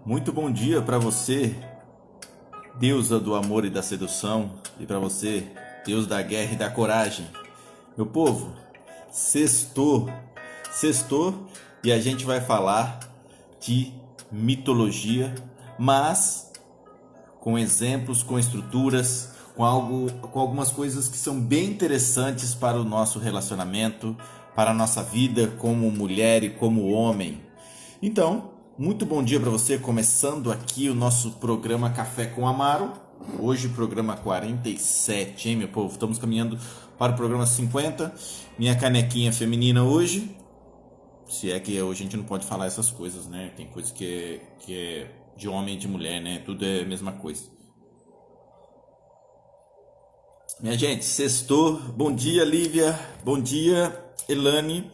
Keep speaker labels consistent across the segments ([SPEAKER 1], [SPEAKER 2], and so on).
[SPEAKER 1] Muito bom dia para você, deusa do amor e da sedução, e para você, deus da guerra e da coragem. Meu povo, sextou, sextou e a gente vai falar de mitologia, mas com exemplos, com estruturas, com algumas coisas que são bem interessantes para o nosso relacionamento, para a nossa vida como mulher e como homem. Então, muito bom dia para você, começando aqui o nosso programa Café com Amaro. Hoje, programa 47, hein, meu povo? Estamos caminhando para o programa 50. Minha canequinha feminina hoje. Se é que hoje a gente não pode falar essas coisas, né? Tem coisa que é de homem e de mulher, né? Tudo é a mesma coisa. Minha gente, sextou. Bom dia, Lívia. Bom dia, Elane.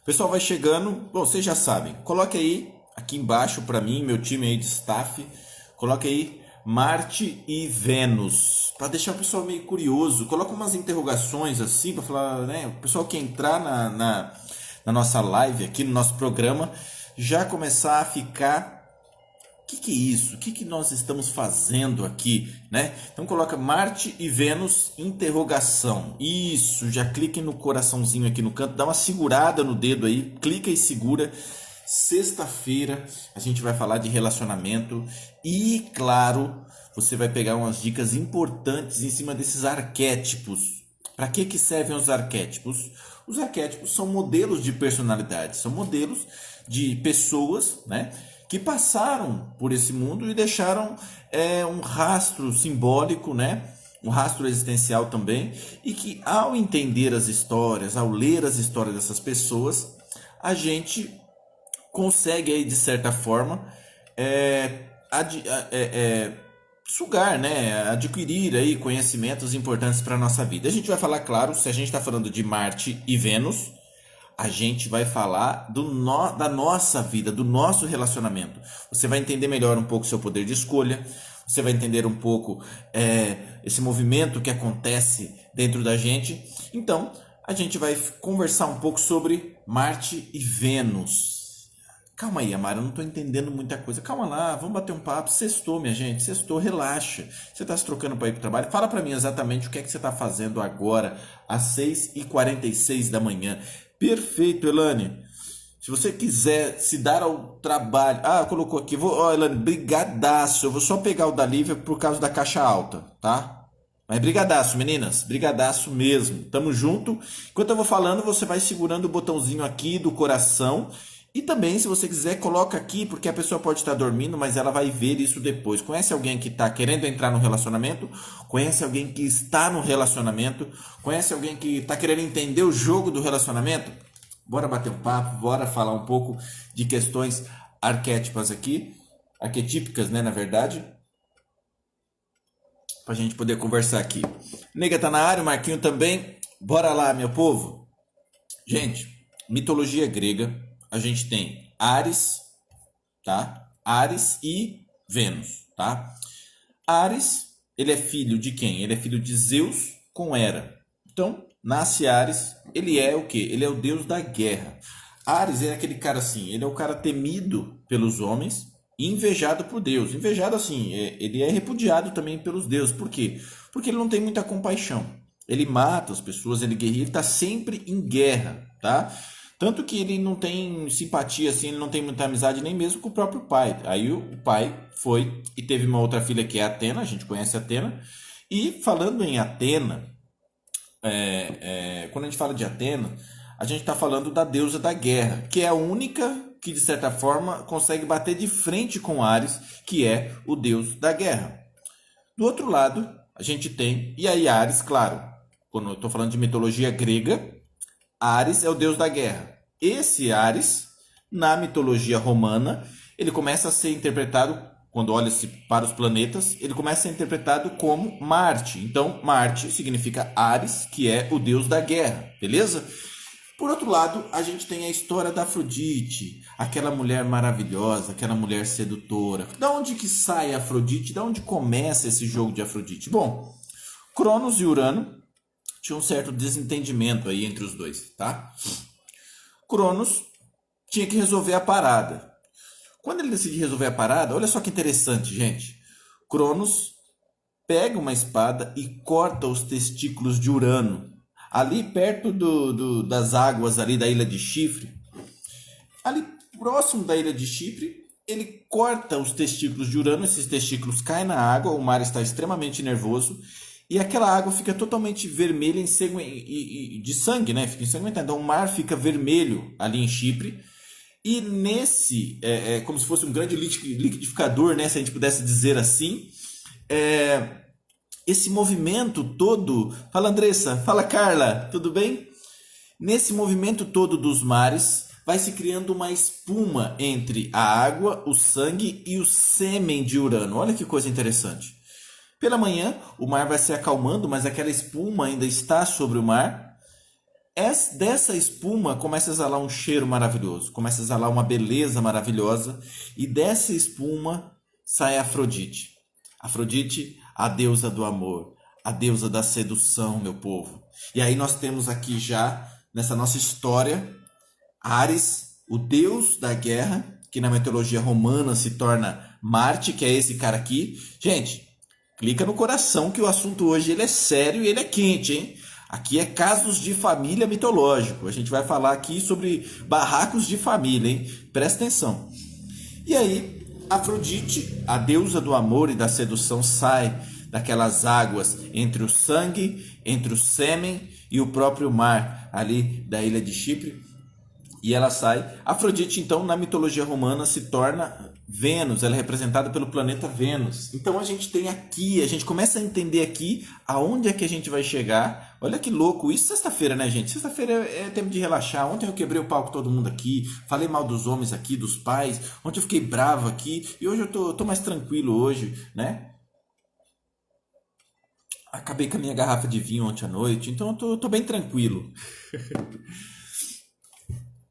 [SPEAKER 1] O pessoal vai chegando. Bom, vocês já sabem. Coloque aí, aqui embaixo para mim, meu time aí de staff. Coloque aí Marte e Vênus. Para deixar o pessoal meio curioso. Coloca umas interrogações assim, para falar, né? O pessoal que entrar na nossa live aqui, no nosso programa, já começar a ficar. Que é isso? O que nós estamos fazendo aqui, né? Então coloca Marte e Vênus, interrogação. Isso, já clique no coraçãozinho aqui no canto, dá uma segurada no dedo aí, clica e segura. Sexta-feira a gente vai falar de relacionamento e, claro, você vai pegar umas dicas importantes em cima desses arquétipos. Para que servem os arquétipos? Os arquétipos são modelos de personalidade, são modelos de pessoas, né, que passaram por esse mundo e deixaram um rastro simbólico, né, um rastro existencial também, e que ao entender as histórias, ao ler as histórias dessas pessoas, a gente consegue aí de certa forma sugar, né, adquirir aí conhecimentos importantes para a nossa vida. A gente vai falar, claro, se a gente está falando de Marte e Vênus, a gente vai falar da nossa vida, do nosso relacionamento. Você vai entender melhor um pouco o seu poder de escolha, você vai entender um pouco esse movimento que acontece dentro da gente. Então, a gente vai conversar um pouco sobre Marte e Vênus. Calma aí, Amara, eu não estou entendendo muita coisa. Calma lá, vamos bater um papo. Sextou, minha gente, sextou, relaxa. Você está se trocando para ir para o trabalho? Fala para mim exatamente o que é que você está fazendo agora, às 6h46 da manhã. Perfeito, Elane. Se você quiser se dar ao trabalho... Ah, colocou aqui. Elane, brigadaço. Eu vou só pegar o da Lívia por causa da caixa alta, tá? Mas brigadaço, meninas. Brigadaço mesmo. Tamo junto. Enquanto eu vou falando, você vai segurando o botãozinho aqui do coração. E também, se você quiser, coloca aqui, porque a pessoa pode estar dormindo, mas ela vai ver isso depois. Conhece alguém que está querendo entrar no relacionamento? Conhece alguém que está no relacionamento? Conhece alguém que está querendo entender o jogo do relacionamento? Bora bater um papo, bora falar um pouco de questões arquétipas aqui, arquetípicas, né, na verdade, para a gente poder conversar aqui. Nega tá na área, o Marquinho também. Bora lá, meu povo. Gente, mitologia grega. A gente tem Ares, tá? Ares e Vênus, tá? Ares, ele é filho de quem? Ele é filho de Zeus com Hera. Então, nasce Ares, ele é o quê? Ele é o deus da guerra. Ares é aquele cara assim, ele é o cara temido pelos homens e invejado por Deus. Invejado assim, ele é repudiado também pelos deuses. Por quê? Porque ele não tem muita compaixão. Ele mata as pessoas, ele guerreia, ele está sempre em guerra, tá? Tanto que ele não tem simpatia, assim, ele não tem muita amizade nem mesmo com o próprio pai. Aí o pai foi e teve uma outra filha que é Atena, a gente conhece Atena. E falando em Atena, quando a gente fala de Atena, a gente está falando da deusa da guerra, que é a única que, de certa forma, consegue bater de frente com Ares, que é o deus da guerra. Do outro lado, a gente tem, e aí Ares, claro, quando eu estou falando de mitologia grega, Ares é o deus da guerra. Esse Ares, na mitologia romana, ele começa a ser interpretado, quando olha-se para os planetas, ele começa a ser interpretado como Marte. Então, Marte significa Ares, que é o deus da guerra, beleza? Por outro lado, a gente tem a história da Afrodite, aquela mulher maravilhosa, aquela mulher sedutora. Da onde que sai a Afrodite? Da onde começa esse jogo de Afrodite? Bom, Cronos e Urano tinha um certo desentendimento aí entre os dois, tá? Cronos tinha que resolver a parada. Quando ele decide resolver a parada, olha só que interessante, gente. Cronos pega uma espada e corta os testículos de Urano. Ali perto das águas ali da ilha de Chifre, ali próximo da ilha de Chipre, ele corta os testículos de Urano, esses testículos caem na água, o mar está extremamente nervoso, e aquela água fica totalmente vermelha de sangue, né? Fica ensanguentada. Então o mar fica vermelho ali em Chipre, e nesse, como se fosse um grande liquidificador, né? Se a gente pudesse dizer assim, esse movimento todo... Fala Andressa, fala Carla, tudo bem? Nesse movimento todo dos mares, vai se criando uma espuma entre a água, o sangue e o sêmen de Urano. Olha que coisa interessante. Pela manhã, o mar vai se acalmando, mas aquela espuma ainda está sobre o mar. Dessa espuma começa a exalar um cheiro maravilhoso, começa a exalar uma beleza maravilhosa, e dessa espuma sai Afrodite. Afrodite, a deusa do amor, a deusa da sedução, meu povo. E aí nós temos aqui já, nessa nossa história, Ares, o deus da guerra, que na mitologia romana se torna Marte, que é esse cara aqui. Gente, clica no coração que o assunto hoje ele é sério e ele é quente, hein? Aqui é casos de família mitológico. A gente vai falar aqui sobre barracos de família, hein? Presta atenção. E aí, Afrodite, a deusa do amor e da sedução, sai daquelas águas entre o sangue, entre o sêmen e o próprio mar ali da ilha de Chipre. E ela sai. Afrodite, então, na mitologia romana, se torna Vênus. Ela é representada pelo planeta Vênus. Então, a gente tem aqui, a gente começa a entender aqui aonde é que a gente vai chegar. Olha que louco. Isso sexta-feira, né, gente? Sexta-feira é tempo de relaxar. Ontem eu quebrei o pau com todo mundo aqui. Falei mal dos homens aqui, dos pais. Ontem eu fiquei bravo aqui. E hoje eu tô mais tranquilo hoje, né? Acabei com a minha garrafa de vinho ontem à noite. Então, eu tô bem tranquilo.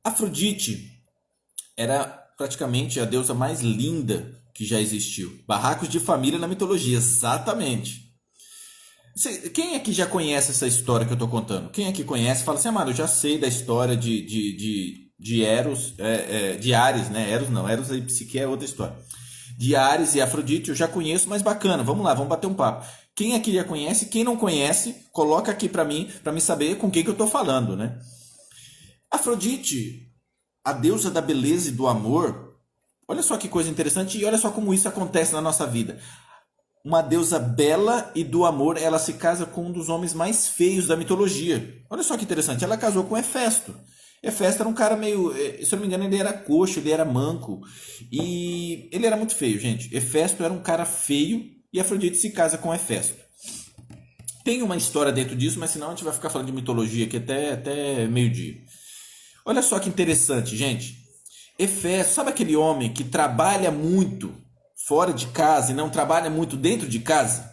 [SPEAKER 1] Afrodite era praticamente a deusa mais linda que já existiu. Barracos de família na mitologia, exatamente. Quem aqui já conhece essa história que eu estou contando? Quem aqui conhece, fala assim, mano, eu já sei da história de Eros, de Ares, né? Eros não, Eros e Psique é outra história. De Ares e Afrodite eu já conheço, mas bacana, vamos lá, vamos bater um papo. Quem aqui já conhece? Quem não conhece, coloca aqui para mim saber com quem que eu estou falando, né? Afrodite, a deusa da beleza e do amor, olha só que coisa interessante e olha só como isso acontece na nossa vida. Uma deusa bela e do amor, ela se casa com um dos homens mais feios da mitologia. Olha só que interessante, ela casou com Hefesto. Hefesto era um cara meio, se eu não me engano, ele era coxo, ele era manco e ele era muito feio, gente. Hefesto era um cara feio e Afrodite se casa com Hefesto. Tem uma história dentro disso, mas senão a gente vai ficar falando de mitologia aqui até meio-dia. Olha só que interessante, gente. Hefesto, sabe aquele homem que trabalha muito fora de casa e não trabalha muito dentro de casa?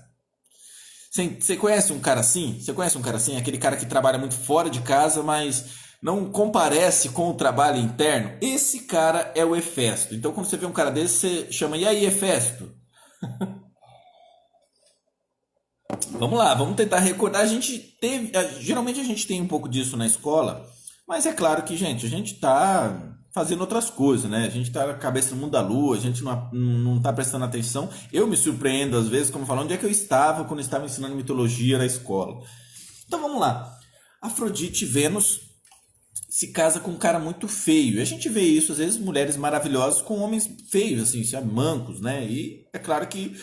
[SPEAKER 1] Você conhece um cara assim? Você conhece um cara assim? Aquele cara que trabalha muito fora de casa, mas não comparece com o trabalho interno? Esse cara é o Hefesto. Então, quando você vê um cara desse, você chama, e aí, Hefesto? Vamos lá, vamos tentar recordar. Geralmente a gente tem um pouco disso na escola, mas é claro que, gente, a gente tá fazendo outras coisas, né? A gente tá com a cabeça no mundo da lua, a gente não tá prestando atenção. Eu me surpreendo às vezes, como falando, onde é que eu estava quando eu estava ensinando mitologia na escola. Então vamos lá. Afrodite, Vênus, se casa com um cara muito feio. E a gente vê isso, às vezes, mulheres maravilhosas com homens feios, assim, sabe? Mancos, né? E é claro que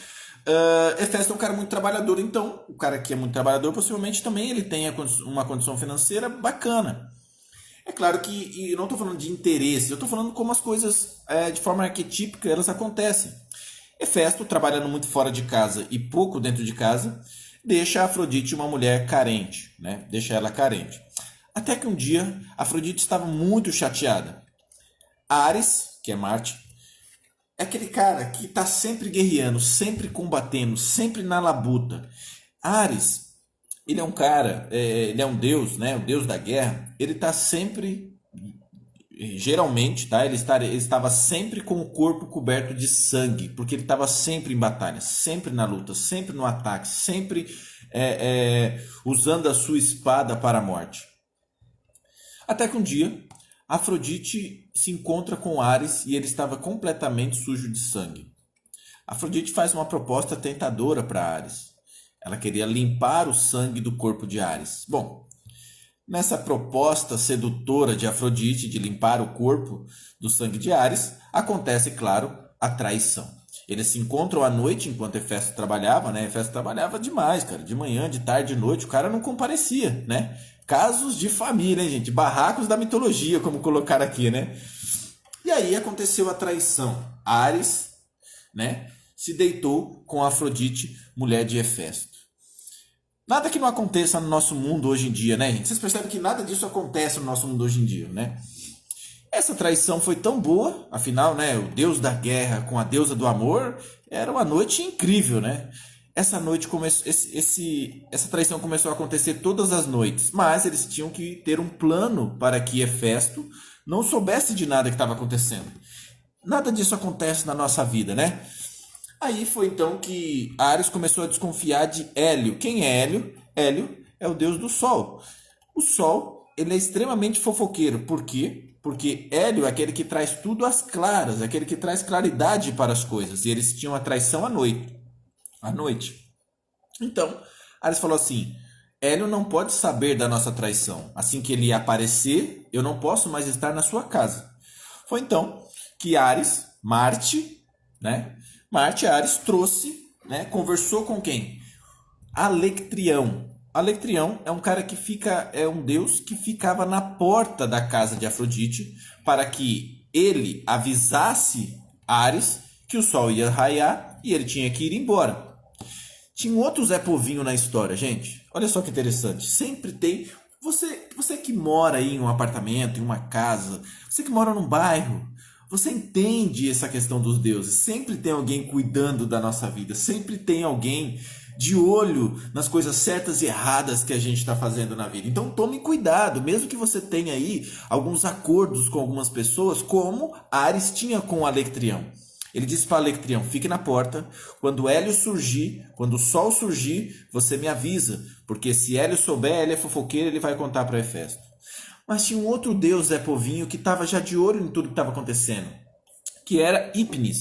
[SPEAKER 1] Hefesto é um cara muito trabalhador, então o cara que é muito trabalhador possivelmente também ele tenha uma condição financeira bacana. É claro que eu não estou falando de interesse, eu estou falando como as coisas de forma arquetípica elas acontecem. Hefesto, trabalhando muito fora de casa e pouco dentro de casa, deixa a Afrodite uma mulher carente, né? Deixa ela carente. Até que um dia Afrodite estava muito chateada. Ares, que é Marte, é aquele cara que está sempre guerreando, sempre combatendo, sempre na labuta. Ares, ele é um cara, ele é um deus, né? O deus da guerra. Ele está sempre, geralmente, tá? Ele estava sempre com o corpo coberto de sangue, porque ele estava sempre em batalha, sempre na luta, sempre no ataque, sempre usando a sua espada para a morte. Até que um dia, Afrodite se encontra com Ares e ele estava completamente sujo de sangue. Afrodite faz uma proposta tentadora para Ares. Ela queria limpar o sangue do corpo de Ares. Bom, nessa proposta sedutora de Afrodite de limpar o corpo do sangue de Ares, acontece, claro, a traição. Eles se encontram à noite enquanto Hefesto trabalhava, né? Hefesto trabalhava demais, cara, de manhã, de tarde, de noite, o cara não comparecia, né? Casos de família, hein, gente? Barracos da mitologia, como colocaram aqui, né? E aí aconteceu a traição. Ares, né, se deitou com Afrodite, mulher de Hefesto. Nada que não aconteça no nosso mundo hoje em dia, né, gente? Vocês percebem que nada disso acontece no nosso mundo hoje em dia, né? Essa traição foi tão boa, afinal, né, o deus da guerra com a deusa do amor, era uma noite incrível, né? Essa noite essa traição começou a acontecer todas as noites, mas eles tinham que ter um plano para que Hefesto não soubesse de nada que estava acontecendo. Nada disso acontece na nossa vida, né? Aí foi então que Ares começou a desconfiar de Hélio. Quem é Hélio? Hélio é o deus do sol. O sol, ele é extremamente fofoqueiro. Por quê? Porque Hélio é aquele que traz tudo às claras, é aquele que traz claridade para as coisas. E eles tinham a traição à noite. À noite. Então, Ares falou assim: Hélio não pode saber da nossa traição. Assim que ele aparecer, eu não posso mais estar na sua casa. Foi então que Ares, Marte, né? Marte, Ares trouxe, né? Conversou com quem? Alectrião. Alectrião é um cara que é um deus que ficava na porta da casa de Afrodite para que ele avisasse Ares que o sol ia raiar e ele tinha que ir embora. Tinha um outro Zé Povinho na história, gente. Olha só que interessante. Sempre tem. Você que mora aí em um apartamento, em uma casa, você que mora num bairro, você entende essa questão dos deuses. Sempre tem alguém cuidando da nossa vida. Sempre tem alguém de olho nas coisas certas e erradas que a gente está fazendo na vida. Então tome cuidado, mesmo que você tenha aí alguns acordos com algumas pessoas, como Ares tinha com o Alectrião. Ele disse para Alectrião: fique na porta, quando Hélio surgir, quando o sol surgir, você me avisa, porque se Hélio souber, Hélio é fofoqueiro, ele vai contar para Hefesto. Mas tinha um outro deus, Zé Povinho, que estava já de olho em tudo que estava acontecendo, que era Hipnis.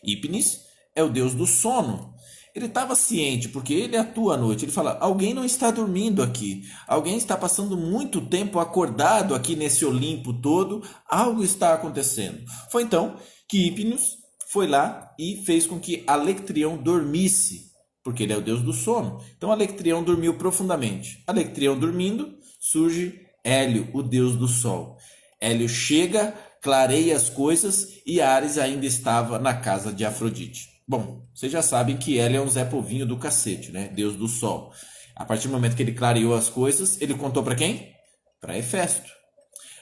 [SPEAKER 1] Hipnis é o deus do sono. Ele estava ciente, porque ele atua à noite. Ele fala: alguém não está dormindo aqui. Alguém está passando muito tempo acordado aqui nesse Olimpo todo. Algo está acontecendo. Foi então que Hipnos foi lá e fez com que Alectrião dormisse, porque ele é o deus do sono. Então Alectrião dormiu profundamente. Alectrião dormindo, surge Hélio, o deus do sol. Hélio chega, clareia as coisas e Ares ainda estava na casa de Afrodite. Bom, vocês já sabem que Hélio é um Zé Povinho do cacete, né? Deus do sol. A partir do momento que ele clareou as coisas, ele contou para quem? Para Hefesto.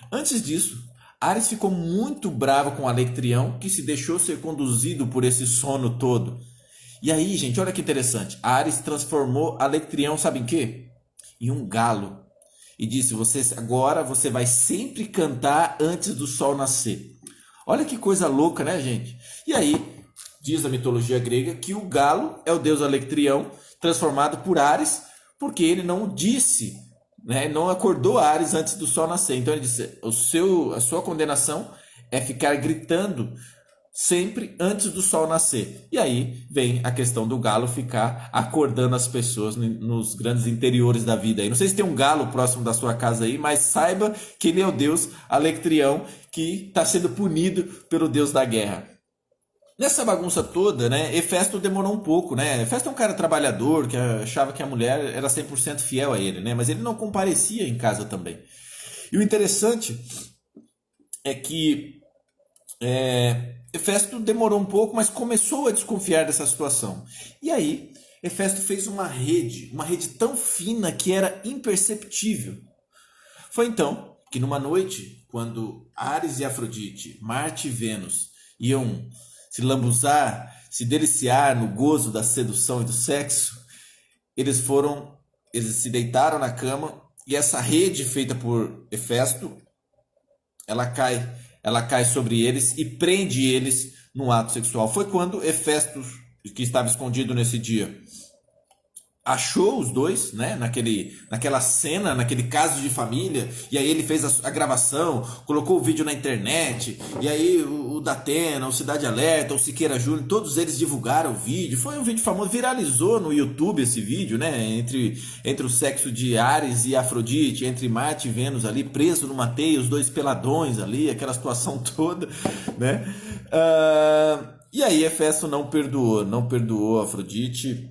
[SPEAKER 1] Antes disso, Ares ficou muito bravo com Alectrião, que se deixou ser conduzido por esse sono todo. E aí, gente, olha que interessante. Ares transformou Alectrião, sabe em quê? Em um galo. E disse: agora você vai sempre cantar antes do sol nascer. Olha que coisa louca, né, gente? E aí, diz a mitologia grega que o galo é o deus Alectrião, transformado por Ares, porque ele não disse, né, não acordou Ares antes do sol nascer. Então ele disse: a sua condenação é ficar gritando sempre antes do sol nascer. E aí vem a questão do galo ficar acordando as pessoas nos grandes interiores da vida. Não sei se tem um galo próximo da sua casa aí, mas saiba que ele é o deus Alectrião, que está sendo punido pelo deus da guerra. Nessa bagunça toda, né, Hefesto demorou um pouco, né? Hefesto é um cara trabalhador, que achava que a mulher era 100% fiel a ele, né? Mas ele não comparecia em casa também. E o interessante é que Hefesto demorou um pouco, mas começou a desconfiar dessa situação. E aí, Hefesto fez uma rede tão fina que era imperceptível. Foi então que numa noite, quando Ares e Afrodite, Marte e Vênus iam se lambuzar, se deliciar no gozo da sedução e do sexo, eles se deitaram na cama e essa rede feita por Hefesto, ela cai sobre eles e prende eles no ato sexual. Foi quando Hefesto, que estava escondido nesse dia, achou os dois, né, naquela cena, naquele caso de família, e aí ele fez a gravação, colocou o vídeo na internet, e aí o Datena, o Cidade Alerta, o Siqueira Júnior, todos eles divulgaram o vídeo. Foi um vídeo famoso, viralizou no YouTube esse vídeo, né, entre o sexo de Ares e Afrodite, entre Marte e Vênus ali, preso numa teia, os dois peladões ali, aquela situação toda, né. E aí Hefesto não perdoou Afrodite.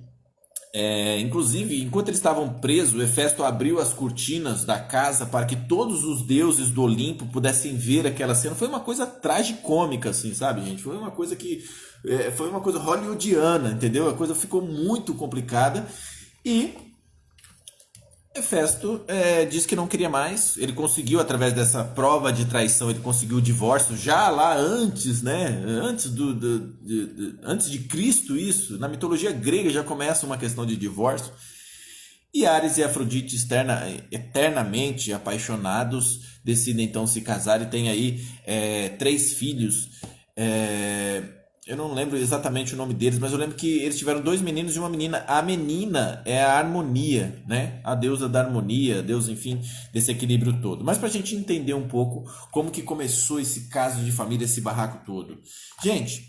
[SPEAKER 1] Inclusive, enquanto eles estavam presos, Hefesto abriu as cortinas da casa para que todos os deuses do Olimpo pudessem ver aquela cena. Foi uma coisa tragicômica, assim, sabe, gente? Foi uma coisa foi uma coisa hollywoodiana, entendeu? A coisa ficou muito complicada e Hefesto disse que não queria mais. Ele conseguiu, através dessa prova de traição, ele conseguiu o divórcio já lá antes, né? Antes de Cristo, isso. Na mitologia grega já começa uma questão de divórcio. E Ares e Afrodite, eternamente apaixonados, decidem então se casar e tem aí 3 filhos. Eu não lembro exatamente o nome deles, mas eu lembro que eles tiveram 2 meninos e uma menina. A menina é a harmonia, né? A deusa da harmonia, a deusa, enfim, desse equilíbrio todo. Mas para a gente entender um pouco como que começou esse caso de família, esse barraco todo. Gente,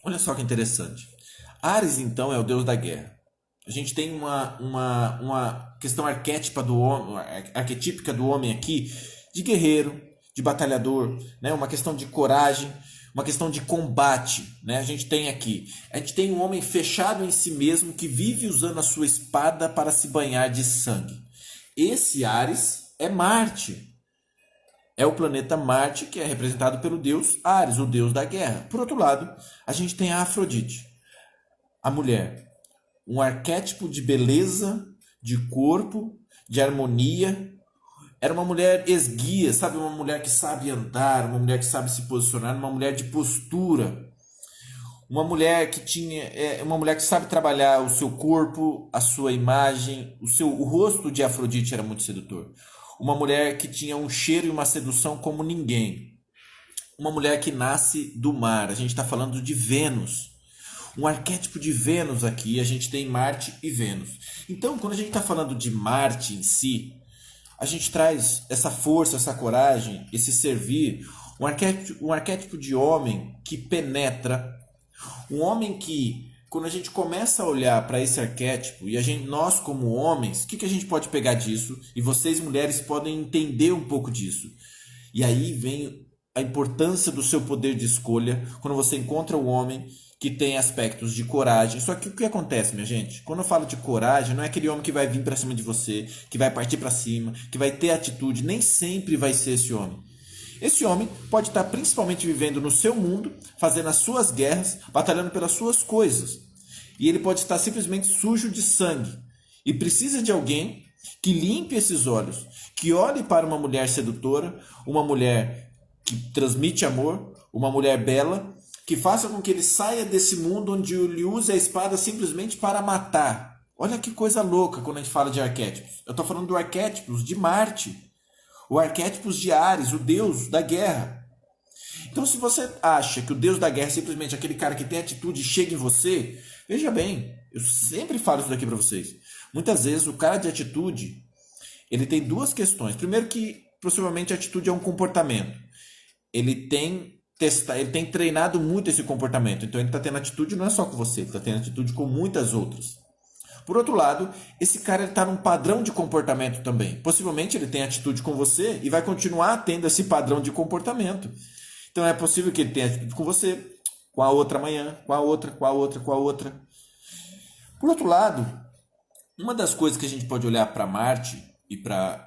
[SPEAKER 1] olha só que interessante. Ares, então, é o deus da guerra. A gente tem uma questão arquétipa do homem, arquetípica do homem aqui, de guerreiro, de batalhador, né? Uma questão de coragem, uma questão de combate, né? A gente tem um homem fechado em si mesmo que vive usando a sua espada para se banhar de sangue. Esse Ares é Marte. É o planeta Marte que é representado pelo deus Ares, o deus da guerra. Por outro lado, a gente tem a Afrodite, a mulher, um arquétipo de beleza, de corpo, de harmonia. Era uma mulher esguia, sabe? Uma mulher que sabe andar, uma mulher que sabe se posicionar, uma mulher de postura. Uma mulher que uma mulher que sabe trabalhar o seu corpo, a sua imagem, o rosto de Afrodite era muito sedutor. Uma mulher que tinha um cheiro e uma sedução como ninguém. Uma mulher que nasce do mar. A gente está falando de Vênus. Um arquétipo de Vênus aqui, a gente tem Marte e Vênus. Então, quando a gente está falando de Marte em si, a gente traz essa força, essa coragem, esse servir, um arquétipo de homem que penetra, um homem que, quando a gente começa a olhar para esse arquétipo, e nós como homens, o que a gente pode pegar disso? E vocês mulheres podem entender um pouco disso. E aí vem a importância do seu poder de escolha, quando você encontra um homem que tem aspectos de coragem. Só que o que acontece, minha gente? Quando eu falo de coragem, não é aquele homem que vai vir para cima de você, que vai partir para cima, que vai ter atitude. Nem sempre vai ser esse homem. Esse homem pode estar principalmente vivendo no seu mundo, fazendo as suas guerras, batalhando pelas suas coisas. E ele pode estar simplesmente sujo de sangue. E precisa de alguém que limpe esses olhos, que olhe para uma mulher sedutora, uma mulher que transmite amor, uma mulher bela, que faça com que ele saia desse mundo onde ele use a espada simplesmente para matar. Olha que coisa louca quando a gente fala de arquétipos. Eu estou falando do arquétipos de Marte, o arquétipos de Ares, o deus da guerra. Então, se você acha que o deus da guerra é simplesmente aquele cara que tem atitude e chega em você, veja bem, eu sempre falo isso daqui para vocês. Muitas vezes o cara de atitude, ele tem 2 questões. Primeiro que, possivelmente, a atitude é um comportamento. Ele tem treinado muito esse comportamento. Então ele está tendo atitude não é só com você, ele está tendo atitude com muitas outras. Por outro lado, esse cara está num padrão de comportamento também. Possivelmente ele tem atitude com você e vai continuar tendo esse padrão de comportamento. Então é possível que ele tenha atitude com você, com a outra amanhã, com a outra, com a outra, com a outra. Por outro lado, uma das coisas que a gente pode olhar para Marte e para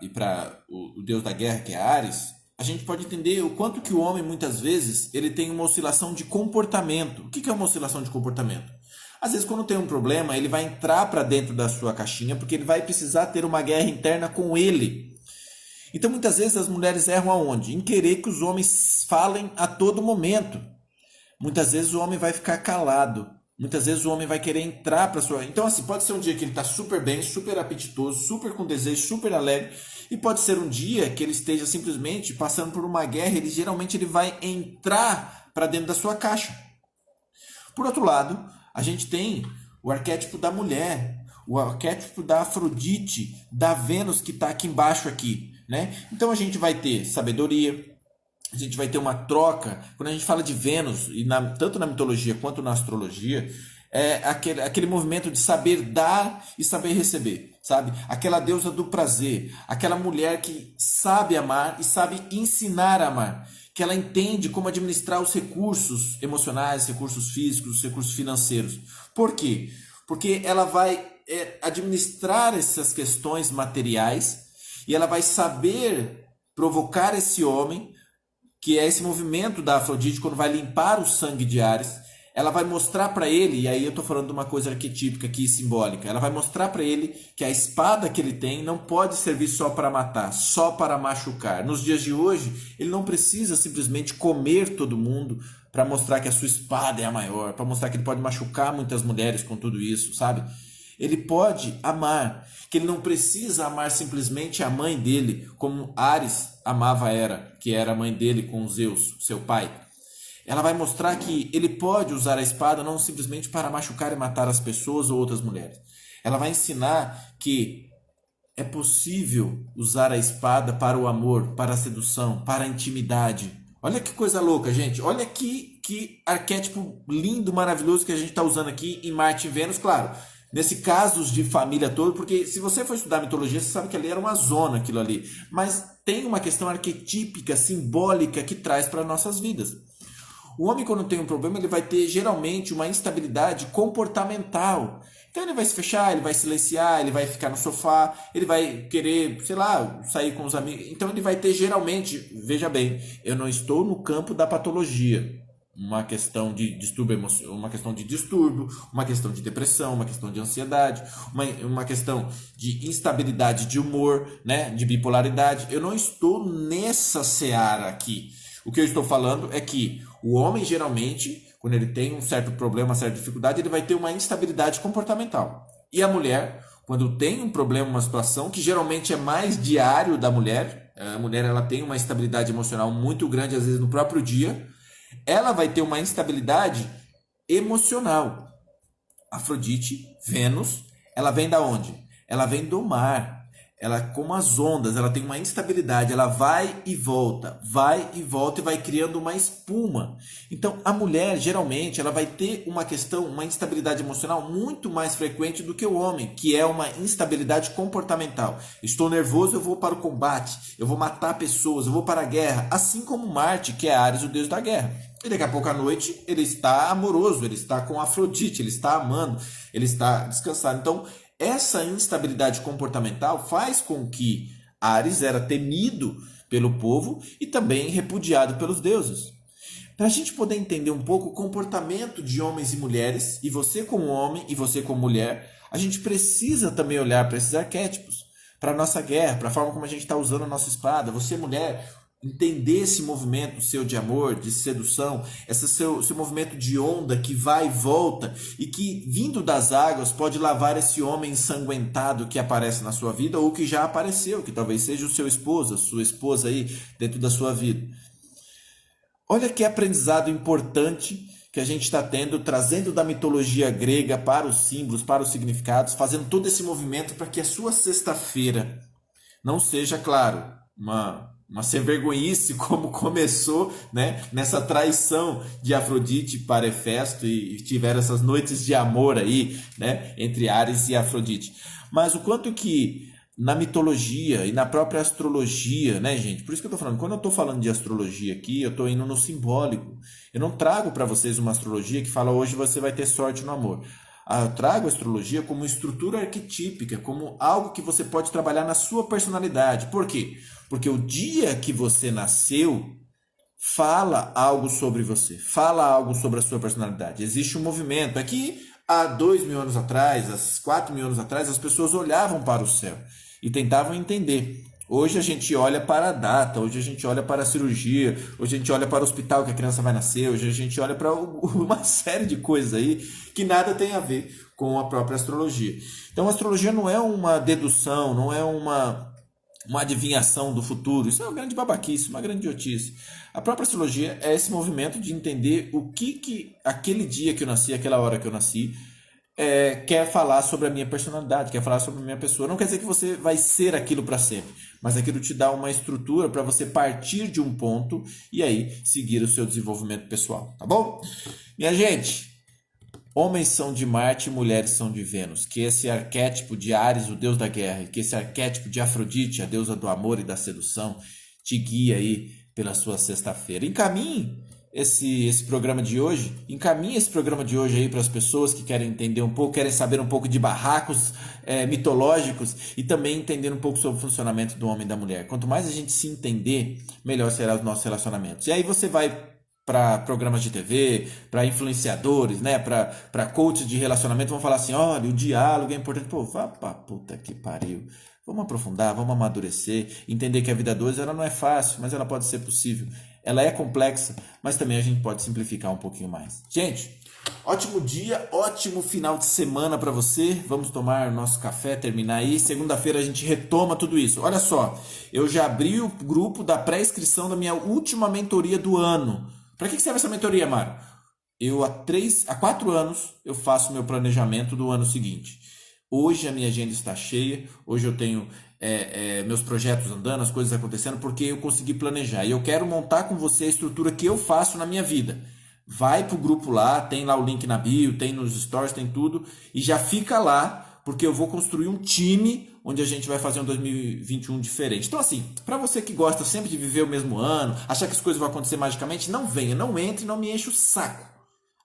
[SPEAKER 1] o deus da guerra, que é Ares, a gente pode entender o quanto que o homem, muitas vezes, ele tem uma oscilação de comportamento. O que é uma oscilação de comportamento? Às vezes, quando tem um problema, ele vai entrar para dentro da sua caixinha, porque ele vai precisar ter uma guerra interna com ele. Então, muitas vezes, as mulheres erram aonde? Em querer que os homens falem a todo momento. Muitas vezes, o homem vai ficar calado. Muitas vezes, o homem vai querer entrar para sua... Então, assim, pode ser um dia que ele está super bem, super apetitoso, super com desejo, super alegre. E pode ser um dia que ele esteja simplesmente passando por uma guerra. Geralmente, ele vai entrar para dentro da sua caixa. Por outro lado, a gente tem o arquétipo da mulher. o arquétipo da Afrodite, da Vênus que está aqui embaixo aqui, né? Então a gente vai ter sabedoria, a gente vai ter uma troca. Quando a gente fala de Vênus, e tanto na mitologia quanto na astrologia, é aquele movimento de saber dar e saber receber, sabe? Aquela deusa do prazer, aquela mulher que sabe amar e sabe ensinar a amar, que ela entende como administrar os recursos emocionais, recursos físicos, recursos financeiros. Por quê? Porque ela vai administrar essas questões materiais e ela vai saber provocar esse homem, que é esse movimento da Afrodite, quando vai limpar o sangue de Áries. Ela vai mostrar para ele, e aí eu estou falando de uma coisa arquetípica aqui, simbólica, ela vai mostrar para ele que a espada que ele tem não pode servir só para matar, só para machucar. Nos dias de hoje, ele não precisa simplesmente comer todo mundo para mostrar que a sua espada é a maior, para mostrar que ele pode machucar muitas mulheres com tudo isso, sabe? Ele pode amar, que ele não precisa amar simplesmente a mãe dele, como Áries amava Hera, que era a mãe dele com Zeus, seu pai. Ela vai mostrar que ele pode usar a espada não simplesmente para machucar e matar as pessoas ou outras mulheres. Ela vai ensinar que é possível usar a espada para o amor, para a sedução, para a intimidade. Olha que coisa louca, gente. Olha que arquétipo lindo, maravilhoso que a gente está usando aqui em Marte e Vênus, claro. Nesse casos de família todo, porque se você for estudar mitologia, você sabe que ali era uma zona aquilo ali. Mas tem uma questão arquetípica, simbólica que traz para nossas vidas. O homem, quando tem um problema, ele vai ter geralmente uma instabilidade comportamental. Então ele vai se fechar, ele vai silenciar, ele vai ficar no sofá, ele vai querer, sei lá, sair com os amigos. Então ele vai ter geralmente, veja bem, eu não estou no campo da patologia. Uma questão de distúrbio emocional, uma questão de distúrbio, uma questão de depressão, uma questão de ansiedade, uma questão de instabilidade de humor, né, de bipolaridade. Eu não estou nessa seara aqui. O que eu estou falando é que o homem, geralmente, quando ele tem um certo problema, uma certa dificuldade, ele vai ter uma instabilidade comportamental. E a mulher, quando tem um problema, uma situação, que geralmente é mais diário da mulher, a mulher ela tem uma instabilidade emocional muito grande, às vezes no próprio dia, ela vai ter uma instabilidade emocional. Afrodite, Vênus, ela vem da onde? Ela vem do mar. Ela, como as ondas, ela tem uma instabilidade, ela vai e volta e vai criando uma espuma. Então, a mulher, geralmente, ela vai ter uma questão, uma instabilidade emocional muito mais frequente do que o homem, que é uma instabilidade comportamental. Estou nervoso, eu vou para o combate, eu vou matar pessoas, eu vou para a guerra, assim como Marte, que é Áries, o deus da guerra. E daqui a pouco à noite, ele está amoroso, ele está com Afrodite, ele está amando, ele está descansado. Então, essa instabilidade comportamental faz com que Áries era temido pelo povo e também repudiado pelos deuses. Para a gente poder entender um pouco o comportamento de homens e mulheres, e você como homem e você como mulher, a gente precisa também olhar para esses arquétipos, para a nossa guerra, para a forma como a gente está usando a nossa espada. Você, mulher, entender esse movimento seu de amor, de sedução, esse seu movimento de onda que vai e volta e que, vindo das águas, pode lavar esse homem ensanguentado que aparece na sua vida ou que já apareceu, que talvez seja o seu esposo, a sua esposa aí dentro da sua vida. Olha que aprendizado importante que a gente está tendo, trazendo da mitologia grega para os símbolos, para os significados, fazendo todo esse movimento para que a sua sexta-feira não seja, claro, uma sem-vergonhice como começou, né, nessa traição de Afrodite para Hefesto e tiveram essas noites de amor aí, né, entre Áries e Afrodite. Mas o quanto que na mitologia e na própria astrologia, né, gente? Por isso que eu tô falando, quando eu tô falando de astrologia aqui, eu tô indo no simbólico. Eu não trago para vocês uma astrologia que fala hoje você vai ter sorte no amor. Eu trago a astrologia como estrutura arquetípica, como algo que você pode trabalhar na sua personalidade. Por quê? Porque o dia que você nasceu fala algo sobre você, fala algo sobre a sua personalidade. Existe um movimento. Aqui, há 2.000 anos atrás, há 4.000 anos atrás, as pessoas olhavam para o céu e tentavam entender. Hoje a gente olha para a data, hoje a gente olha para a cirurgia, hoje a gente olha para o hospital que a criança vai nascer, hoje a gente olha para uma série de coisas aí que nada tem a ver com a própria astrologia. Então a astrologia não é uma dedução, não é uma adivinhação do futuro. Isso é uma grande babaquice, uma grande idiotice. A própria astrologia é esse movimento de entender o que aquele dia que eu nasci, aquela hora que eu nasci, quer falar sobre a minha personalidade, quer falar sobre a minha pessoa. Não quer dizer que você vai ser aquilo para sempre, mas aquilo te dá uma estrutura para você partir de um ponto e aí seguir o seu desenvolvimento pessoal, tá bom? Minha gente, homens são de Marte e mulheres são de Vênus. Que esse arquétipo de Ares, o deus da guerra, e que esse arquétipo de Afrodite, a deusa do amor e da sedução, te guie aí pela sua sexta-feira. Encaminhe esse programa de hoje aí para as pessoas que querem entender um pouco, querem saber um pouco de barracos mitológicos e também entender um pouco sobre o funcionamento do homem e da mulher. Quanto mais a gente se entender, melhor serão os nossos relacionamentos. E aí você vai para programas de TV, para influenciadores, né, para coaches de relacionamento, vão falar assim, olha, o diálogo é importante. Pô, vá pra puta que pariu. Vamos aprofundar, vamos amadurecer, entender que a vida 2 ela não é fácil, mas ela pode ser possível. Ela é complexa, mas também a gente pode simplificar um pouquinho mais. Gente, ótimo dia, ótimo final de semana para você. Vamos tomar nosso café, terminar aí. Segunda-feira a gente retoma tudo isso. Olha só, eu já abri o grupo da pré-inscrição da minha última mentoria do ano. Para que serve essa mentoria, Mário? Eu há 4 anos eu faço meu planejamento do ano seguinte. Hoje a minha agenda está cheia, hoje eu tenho meus projetos andando, as coisas acontecendo, porque eu consegui planejar. E eu quero montar com você a estrutura que eu faço na minha vida. Vai pro grupo lá, tem lá o link na bio, tem nos stories, tem tudo, e já fica lá, porque eu vou construir um time onde a gente vai fazer um 2021 diferente. Então assim, para você que gosta sempre de viver o mesmo ano, achar que as coisas vão acontecer magicamente, não venha, não entre, não me enche o saco.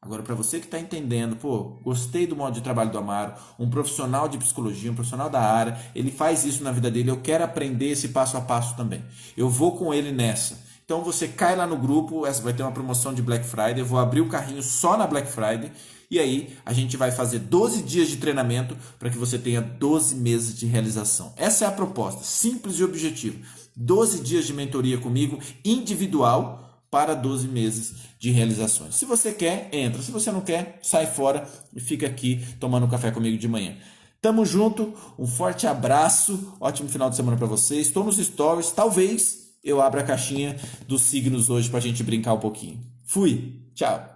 [SPEAKER 1] Agora, para você que está entendendo, pô, gostei do modo de trabalho do Amaro, um profissional de psicologia, um profissional da área, ele faz isso na vida dele, eu quero aprender esse passo a passo também. Eu vou com ele nessa. Então você cai lá no grupo, essa vai ter uma promoção de Black Friday, eu vou abrir o carrinho só na Black Friday, e aí a gente vai fazer 12 dias de treinamento para que você tenha 12 meses de realização. Essa é a proposta, simples e objetiva. 12 dias de mentoria comigo, individual, para 12 meses de realizações. Se você quer, entra. Se você não quer, sai fora e fica aqui tomando café comigo de manhã. Tamo junto, um forte abraço, ótimo final de semana para vocês. Estou nos stories, talvez eu abra a caixinha dos signos hoje para a gente brincar um pouquinho. Fui, tchau!